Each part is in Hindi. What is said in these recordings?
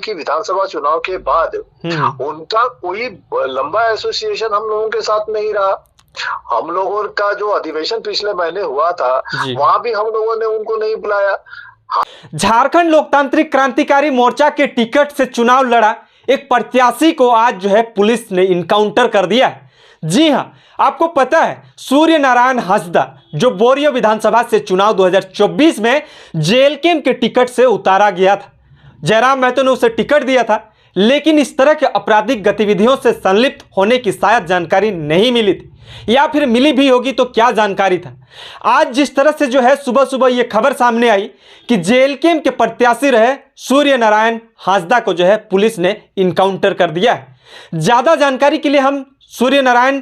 कि विधानसभा चुनाव के बाद उनका कोई लंबा एसोसिएशन हम लोगों के साथ नहीं रहा। हम लोगों का जो अधिवेशन पिछले महीने हुआ था वहां भी हम लोगों ने उनको नहीं बुलाया। झारखंड लोकतांत्रिक क्रांतिकारी मोर्चा के टिकट से चुनाव लड़ा एक प्रत्याशी को आज जो है पुलिस ने इनकाउंटर कर दिया है। जी हां, आपको पता है सूर्य नारायण हांसदा जो बोरियो विधानसभा से चुनाव 2024 में जेएलके के टिकट से उतारा गया था। जयराम महतो ने उसे टिकट दिया था, लेकिन इस तरह के आपराधिक गतिविधियों से संलिप्त होने की शायद जानकारी नहीं मिली थी, या फिर मिली भी होगी तो क्या जानकारी था। आज जिस तरह से जो है सुबह सुबह ये खबर सामने आई कि जेएलके के प्रत्याशी रहे सूर्य नारायण हांसदा को जो है पुलिस ने इनकाउंटर कर दिया है। ज्यादा जानकारी के लिए हम सूर्य नारायण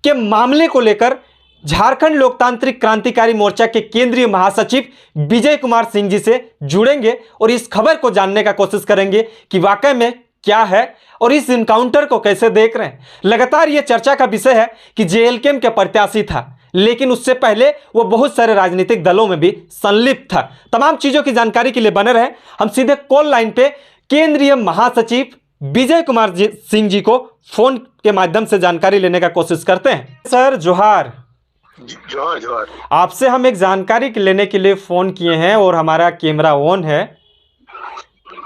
के मामले को लेकर झारखंड लोकतांत्रिक क्रांतिकारी मोर्चा के केंद्रीय महासचिव विजय कुमार सिंह जी से जुड़ेंगे और इस खबर को जानने का कोशिश करेंगे कि वाकई में क्या है और इस इनकाउंटर को कैसे देख रहे हैं। लगातार ये चर्चा का विषय है कि जेएलके के प्रत्याशी था, लेकिन उससे पहले वो बहुत सारे राजनीतिक दलों में भी संलिप्त था। तमाम चीजों की जानकारी के लिए बने रहे। हम सीधे कॉल लाइन पे केंद्रीय महासचिव विजय कुमार सिंह जी को फोन के माध्यम से जानकारी लेने का कोशिश करते हैं। सर जोहार। जोहार जोहार। आपसे हम एक जानकारी लेने के लिए फोन किए हैं और हमारा कैमरा ऑन है।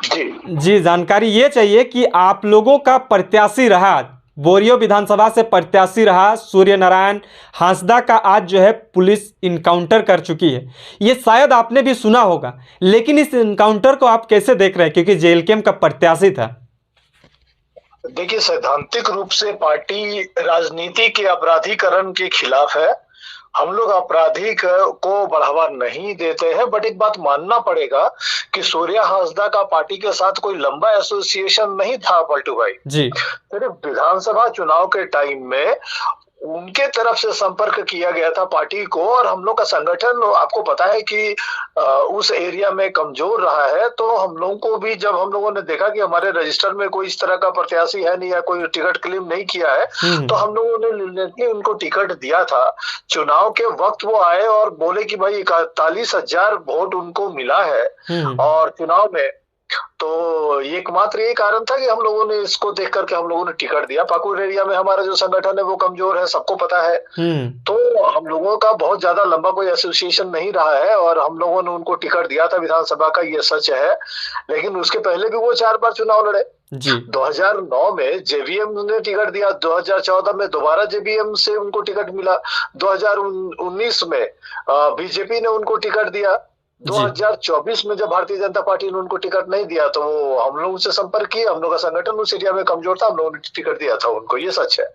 जी, जानकारी ये चाहिए कि आप लोगों का प्रत्याशी रहा बोरियो विधानसभा से प्रत्याशी रहा सूर्य नारायण हांसदा का आज जो है पुलिस इनकाउंटर कर चुकी है। ये शायद आपने भी सुना होगा, लेकिन इस इनकाउंटर को आप कैसे देख रहे हैं, क्योंकि जेएलके का प्रत्याशी था। देखिए, सैद्धांतिक रूप से पार्टी राजनीति के अपराधीकरण के खिलाफ है। हम लोग अपराधी को बढ़ावा नहीं देते हैं, बट एक बात मानना पड़ेगा कि सूर्य हांसदा का पार्टी के साथ कोई लंबा एसोसिएशन नहीं था पलटू भाई जी। सिर्फ विधानसभा चुनाव के टाइम में उनके तरफ से संपर्क किया गया था पार्टी को, और हम लोग का संगठन आपको पता है कि उस एरिया में कमजोर रहा है। तो हम लोगों को भी जब हम लोगों ने देखा कि हमारे रजिस्टर में कोई इस तरह का प्रत्याशी है नहीं या कोई टिकट क्लेम नहीं किया है, तो हम लोगों ने निर्णय उनको टिकट दिया था। चुनाव के वक्त वो आए और बोले कि भाई 41,000 वोट उनको मिला है और चुनाव में, तो एकमात्र ये कारण था कि हम लोगों ने इसको देख करके हम लोगों ने टिकट दिया। पाकुड़ एरिया में हमारा जो संगठन है वो कमजोर है, सबको पता है। तो हम लोगों का बहुत ज्यादा लंबा कोई एसोसिएशन नहीं रहा है और हम लोगों ने उनको टिकट दिया था विधानसभा का, ये सच है। लेकिन उसके पहले भी वो 4 बार चुनाव लड़े। 2009 में जेवीएम ने टिकट दिया, 2014 में दोबारा जेवीएम से उनको टिकट मिला, 2019 में बीजेपी ने उनको टिकट दिया, 2024 में जब भारतीय जनता पार्टी ने उनको टिकट नहीं दिया तो वो हम लोगों से संपर्क किया। हम लोग का संगठन उस एरिया में कमजोर था, हम लोगों ने टिकट दिया था उनको, ये सच है।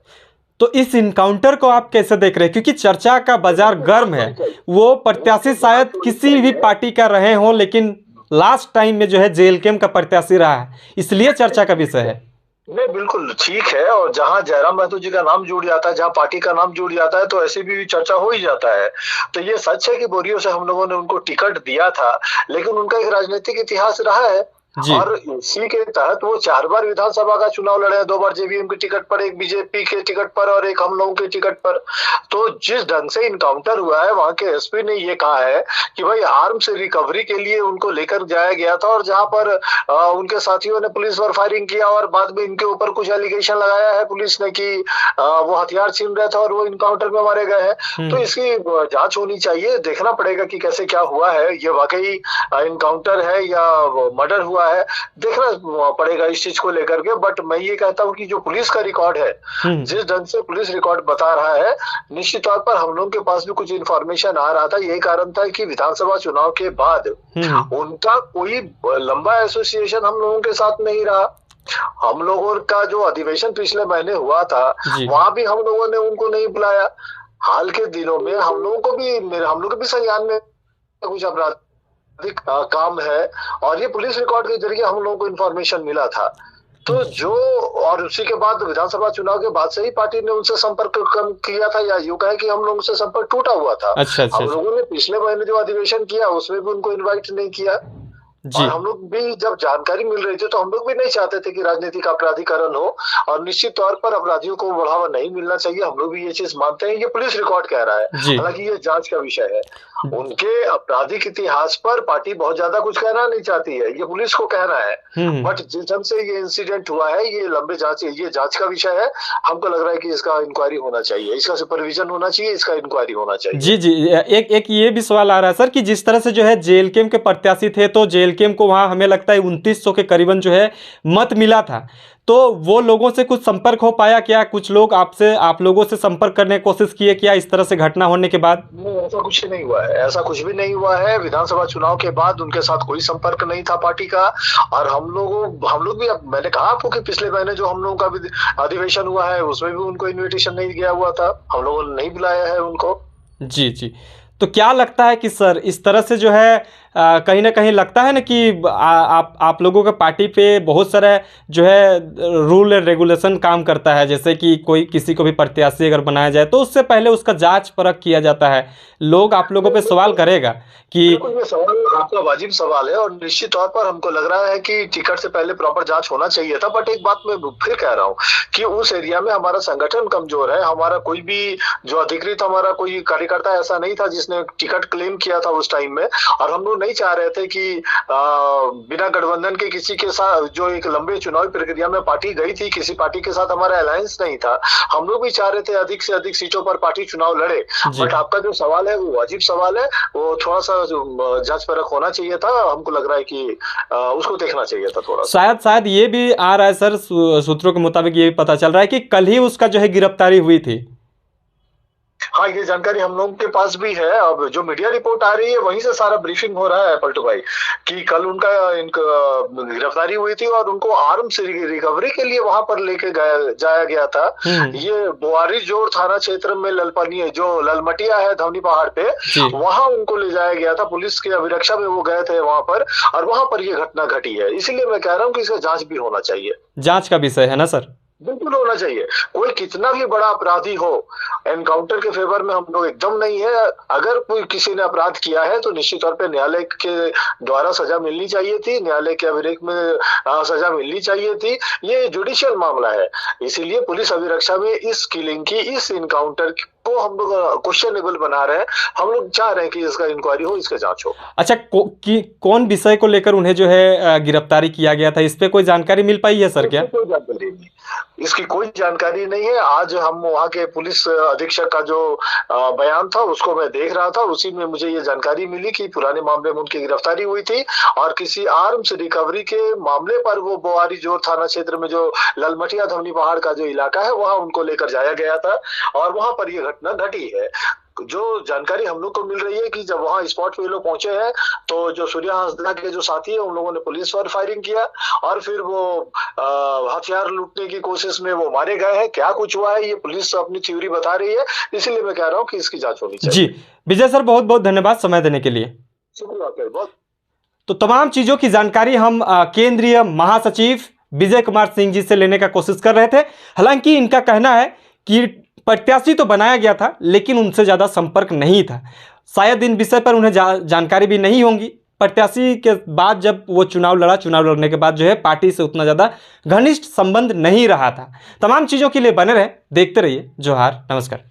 तो इस इनकाउंटर को आप कैसे देख रहे हैं, क्योंकि चर्चा का बाजार गर्म है। वो प्रत्याशी शायद किसी भी पार्टी का रहे हों, लेकिन लास्ट टाइम में जो है जेएलके का प्रत्याशी रहा है, इसलिए चर्चा का विषय है। नहीं, बिल्कुल ठीक है। और जहां जयराम महतो जी का नाम जुड़ जाता है, जहां पार्टी का नाम जुड़ जाता है, तो ऐसे भी चर्चा हो ही जाता है। तो ये सच है कि बोरियो से हम लोगों ने उनको टिकट दिया था, लेकिन उनका एक राजनीतिक इतिहास रहा है और इसी के तहत वो 4 बार विधानसभा का चुनाव लड़े, 2 बार जेवीएम के टिकट पर, एक बीजेपी के टिकट पर और एक हम लोगों के टिकट पर। तो जिस ढंग से इनकाउंटर हुआ है, वहां के एसपी ने ये कहा है कि भाई आर्म्स रिकवरी के लिए उनको लेकर जाया गया था, और जहां पर उनके साथियों ने पुलिस पर फायरिंग किया और बाद में इनके ऊपर कुछ एलिगेशन लगाया है पुलिस ने कि वो हथियार छीन रहे थे और वो इनकाउंटर में मारे गए हैं। तो इसकी जांच होनी चाहिए, देखना पड़ेगा कि कैसे क्या हुआ है, ये वाकई इनकाउंटर है या मर्डर हुआ है, देखना पड़ेगा इस चीज को लेकर के। बट मैं ये कहता हूँ कि जो पुलिस का रिकॉर्ड है, जिस ढंग से पुलिस रिकॉर्ड बता रहा है, निश्चित तौर पर हम लोगों के पास भी कुछ इन्फॉर्मेशन आ रहा था। यही कारण था कि विधानसभा चुनाव के बाद उनका कोई लंबा एसोसिएशन हम लोगों के साथ नहीं रहा। हम लोगों का जो अधिवेशन पिछले महीने हुआ था वहां भी हम लोगों ने उनको नहीं बुलाया। हाल के दिनों में हम लोगों के भी संज्ञान में कुछ अपराध काम है और ये पुलिस रिकॉर्ड के जरिए हम लोगों को इन्फॉर्मेशन मिला था। तो जो और उसी के बाद विधानसभा चुनाव के बाद से ही पार्टी ने उनसे संपर्क कम किया था, या यूं कहे कि हम लोगों से संपर्क टूटा हुआ था। हम लोगों ने पिछले महीने जो अधिवेशन किया उसमें भी उनको इनवाइट नहीं किया। जी और हम लोग भी जब जानकारी मिल रही थी तो हम लोग भी नहीं चाहते थे कि राजनीतिक अपराधीकरण हो, और निश्चित तौर पर अपराधियों को बढ़ावा नहीं मिलना चाहिए। हम लोग भी ये चीज मानते हैं, ये पुलिस रिकॉर्ड कह रहा है, जी हालांकि ये जांच का विषय है। उनके आपराधिक इतिहास पर पार्टी बहुत ज्यादा कुछ कहना नहीं चाहती है, ये पुलिस को कहना है। बट जिस ढंग से ये इंसिडेंट हुआ है, ये लंबे जांच, ये जांच का विषय है। हमको लग रहा है कि इसका इंक्वायरी होना चाहिए, इसका सुपरविजन होना चाहिए, इसका इंक्वायरी होना चाहिए। जी जी, एक ये भी सवाल आ रहा है सर कि जिस तरह से जो है जेएलकेएम के प्रत्याशी थे, तो जेएलकेएम को वहाँ हमें लगता है 2900 के करीबन जो है मत मिला था, तो वो लोगों से कुछ संपर्क हो पाया क्या? कुछ लोग आप लोगों से संपर्क करने की कोशिश किए क्या इस तरह से घटना होने के बाद? नहीं, ऐसा कुछ नहीं हुआ है, ऐसा कुछ भी नहीं हुआ है। विधानसभा चुनाव के बाद उनके साथ कोई संपर्क नहीं था पार्टी का। और हम लोग भी, अब मैंने कहा आपको कि पिछले महीने जो हम लोगों का भी अधिवेशन हुआ है, उसमें भी उनको इनविटेशन नहीं गया हुआ था, हम लोगों ने नहीं बुलाया है उनको। जी जी, तो क्या लगता है कि सर इस तरह से जो है कहीं ना कहीं लगता है ना कि आप लोगों के पार्टी पे बहुत सारा जो है रूल एंड रेगुलेशन काम करता है, जैसे कि कोई किसी को भी प्रत्याशी अगर बनाया जाए तो उससे पहले उसका जांच परख किया जाता है। लोग आप लोगों पे सवाल करेगा कि ये सवाल आपका वाजिब सवाल है, और निश्चित तौर पर हमको लग रहा है कि टिकट से पहले प्रॉपर जांच होना चाहिए था। बट एक बात मैं फिर कह रहा हूँ कि उस एरिया में हमारा संगठन कमजोर है। हमारा कोई भी जो अधिकृत हमारा कोई कार्यकर्ता ऐसा नहीं था जिसने टिकट क्लेम किया था उस टाइम में। और हम लोग नहीं चाह रहे थे कि बिना गठबंधन के किसी के साथ, जो एक लंबे चुनावी प्रक्रिया में पार्टी गई थी, किसी पार्टी के साथ हमारा अलायंस नहीं था। हम लोग भी चाह रहे थे अधिक से अधिक सीटों पर पार्टी चुनाव लड़े। बट आपका जो सवाल है वो वाजिब सवाल है, वो थोड़ा सा जांच परख होना चाहिए था। हमको लग रहा है कि उसको देखना चाहिए था थोड़ा। शायद ये भी आ रहा है सर, सूत्रों के मुताबिक ये भी पता चल रहा है कि कल ही उसका जो है गिरफ्तारी हुई थी। हाँ, ये जानकारी हम लोगों के पास भी है। अब जो मीडिया रिपोर्ट आ रही है वहीं से सारा ब्रीफिंग हो रहा है पलटू भाई, कि कल उनका गिरफ्तारी हुई थी और उनको आर्म्स रिकवरी के लिए वहां पर लेके जाया गया था। ये बोआरी जोड़ थाना क्षेत्र में ललपनी, जो ललमटिया है धवनी पहाड़ पे, वहां उनको ले जाया गया था। पुलिस की अभिरक्षा में वो गए थे वहां पर, और वहां पर ये घटना घटी है। इसीलिए मैं कह रहा हूँ कि इसका जांच भी होना चाहिए। जांच का विषय है ना सर? बिल्कुल होना चाहिए। कोई कितना भी बड़ा अपराधी हो, एनकाउंटर के फेवर में हम लोग एकदम नहीं है। अगर कोई किसी ने अपराध किया है तो निश्चित तौर पे न्यायालय के द्वारा सजा मिलनी चाहिए थी, न्यायालय के अभिरेख में सजा मिलनी चाहिए थी। ये जुडिशियल मामला है, इसीलिए पुलिस अभिरक्षा में इस किलिंग की, इस इनकाउंटर को हम लोग क्वेश्चनेबल बना रहे हैं। हम लोग चाह रहे हैं कि इसका इंक्वायरी हो, इसका जांच हो। अच्छा, कौन विषय को लेकर उन्हें जो है गिरफ्तारी किया गया था, इस पे कोई जानकारी मिल पाई है सर? क्या कोई जानकारी नहीं, इसकी कोई जानकारी नहीं है। आज हम वहाँ के पुलिस अधीक्षक का जो बयान था उसको मैं देख रहा था, उसी में मुझे ये जानकारी मिली कि पुराने मामले में उनकी गिरफ्तारी हुई थी, और किसी आर्म्स रिकवरी के मामले पर वो बोआरी जोड़ थाना क्षेत्र में जो ललमटिया धवनी पहाड़ का जो इलाका है वहां उनको लेकर जाया गया था, और वहां पर ये घटना घटी है। जो जानकारी हम लोग को मिल रही है कि जब वहां स्पॉट पे ये लोग पहुंचे हैं तो जो सूर्या हांसदा के जो साथी है उन लोगों ने पुलिस पर फायरिंग किया, और फिर वो हथियार लूटने की कोशिश में वो मारे गए हैं। क्या कुछ हुआ है ये पुलिस अपनी थ्योरी बता रही है, इसीलिए मैं कह रहा हूँ कि इसकी जांच होनी चाहिए। जी विजय सर, बहुत बहुत धन्यवाद समय देने के लिए। शुक्रिया आपका बहुत। तो तमाम चीज़ों की जानकारी हम केंद्रीय महासचिव विजय कुमार सिंह जी से लेने का कोशिश कर रहे थे। हालांकि इनका कहना है कि प्रत्याशी तो बनाया गया था लेकिन उनसे ज़्यादा संपर्क नहीं था। शायद इन विषय पर उन्हें जानकारी भी नहीं होंगी। प्रत्याशी के बाद जब वो चुनाव लड़ने के बाद जो है पार्टी से उतना ज़्यादा घनिष्ठ संबंध नहीं रहा था। तमाम चीज़ों के लिए बने रहे, देखते रहिए जोहार, नमस्कार।